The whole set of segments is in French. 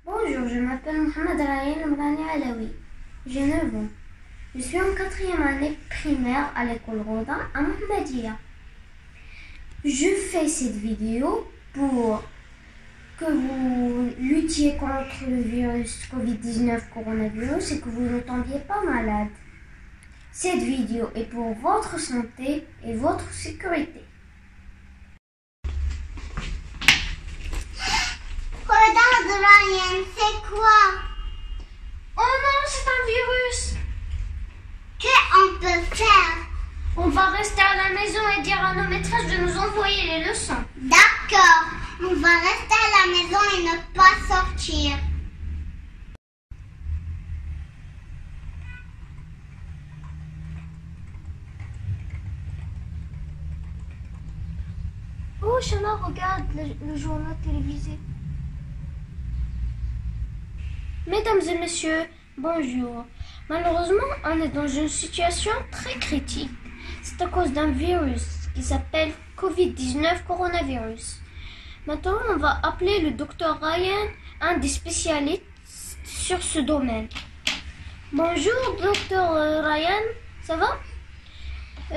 Bonjour, je m'appelle Mohamed Ryan Mrani Alaoui. J'ai 9 ans. Je suis en 4e année primaire à l'école Rodin à Mohammedia. Je fais cette vidéo pour que vous luttiez contre le virus Covid-19 coronavirus et que vous ne tombiez pas malade. Cette vidéo est pour votre santé et votre sécurité. Regarde Ryan, c'est quoi? Oh non, c'est un virus! Qu'est-ce qu'on peut faire? On va rester à la maison et dire à nos maîtresses de nous envoyer les leçons. D'accord, on va rester à la maison et ne pas sortir. Oh, Shana, regarde le journal télévisé. Mesdames et messieurs, bonjour. Malheureusement, on est dans une situation très critique. C'est à cause d'un virus qui s'appelle Covid-19 coronavirus. Maintenant, on va appeler le docteur Ryan, un des spécialistes sur ce domaine. Bonjour, docteur Ryan, ça va?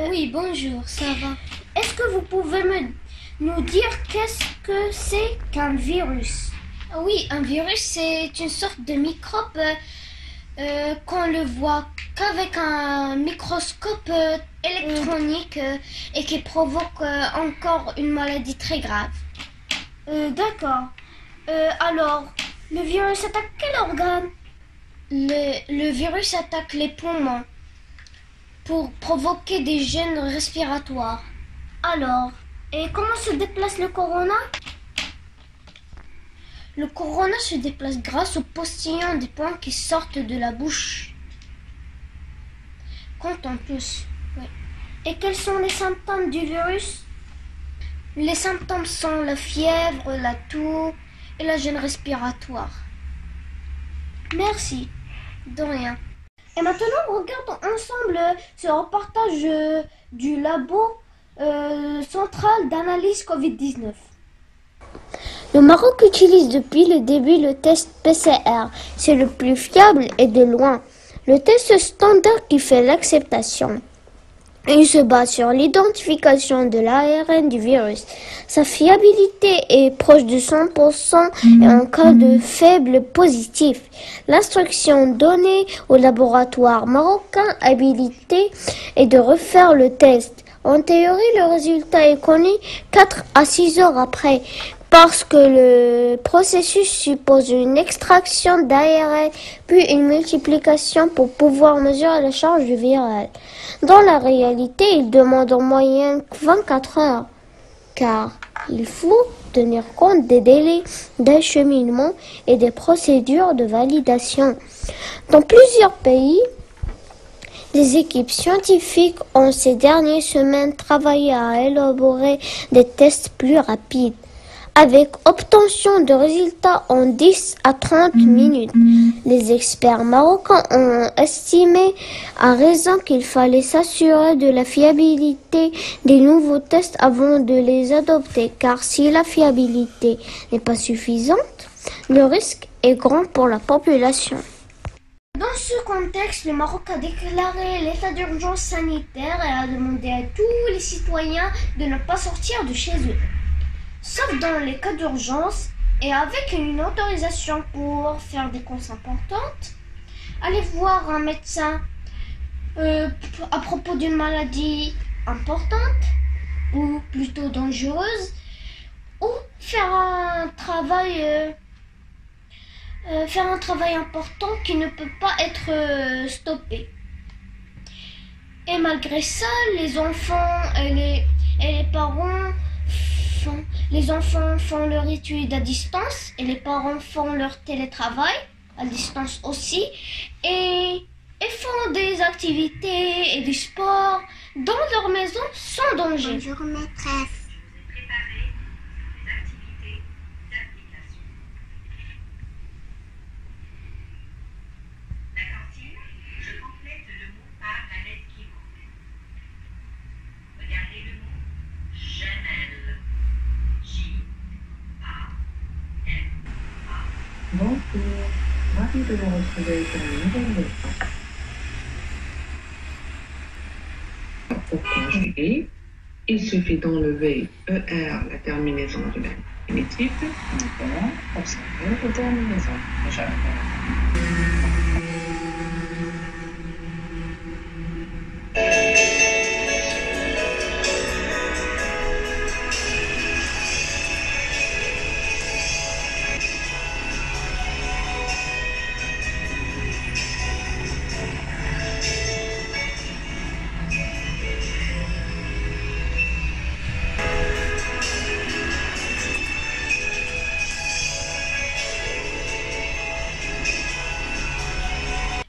Oui, bonjour, ça va. Est-ce que vous pouvez nous dire qu'est-ce que c'est qu'un virus? Oui, un virus, c'est une sorte de microbe qu'on ne voit qu'avec un microscope électronique et qui provoque encore une maladie très grave. D'accord. Alors, le virus attaque quel organe? Le virus attaque les poumons pour provoquer des gènes respiratoires. Alors, et comment se déplace le corona? Le corona se déplace grâce aux postillons des points qui sortent de la bouche. Quand on tousse. Oui. Et quels sont les symptômes du virus? Les symptômes sont la fièvre, la toux et la gêne respiratoire. Merci. De rien. Et maintenant, regardons ensemble ce reportage du labo central d'analyse Covid-19. Le Maroc utilise depuis le début le test PCR. C'est le plus fiable et de loin. Le test standard qui fait l'acceptation. Il se base sur l'identification de l'ARN du virus. Sa fiabilité est proche de 100% et en cas de faible positif. L'instruction donnée au laboratoire marocain habilité est de refaire le test. En théorie, le résultat est connu 4 à 6 heures après. Parce que le processus suppose une extraction d'ARN puis une multiplication pour pouvoir mesurer la charge virale. Dans la réalité, il demande en moyenne 24 heures, car il faut tenir compte des délais d'acheminement et des procédures de validation. Dans plusieurs pays, des équipes scientifiques ont ces dernières semaines travaillé à élaborer des tests plus rapides, avec obtention de résultats en 10 à 30 minutes. Les experts marocains ont estimé à raison qu'il fallait s'assurer de la fiabilité des nouveaux tests avant de les adopter, car si la fiabilité n'est pas suffisante, le risque est grand pour la population. Dans ce contexte, le Maroc a déclaré l'état d'urgence sanitaire et a demandé à tous les citoyens de ne pas sortir de chez eux. Sauf dans les cas d'urgence et avec une autorisation pour faire des courses importantes, aller voir un médecin à propos d'une maladie importante ou plutôt dangereuse, ou faire un travail important qui ne peut pas être stoppé. Et malgré ça, les enfants et les parents font leur étude à distance et les parents font leur télétravail à distance aussi et font des activités et du sport dans leur maison sans danger. Bonjour maîtresse. Bonjour, ravi de vous retrouver pour une nouvelle leçon. Pour conjuguer, il suffit d'enlever ER, la terminaison de l'infinitif. Nous allons observer les terminaisons. Déjà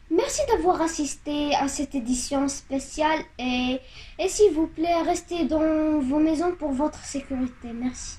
Merci d'avoir assisté à cette édition spéciale et s'il vous plaît, restez dans vos maisons pour votre sécurité. Merci.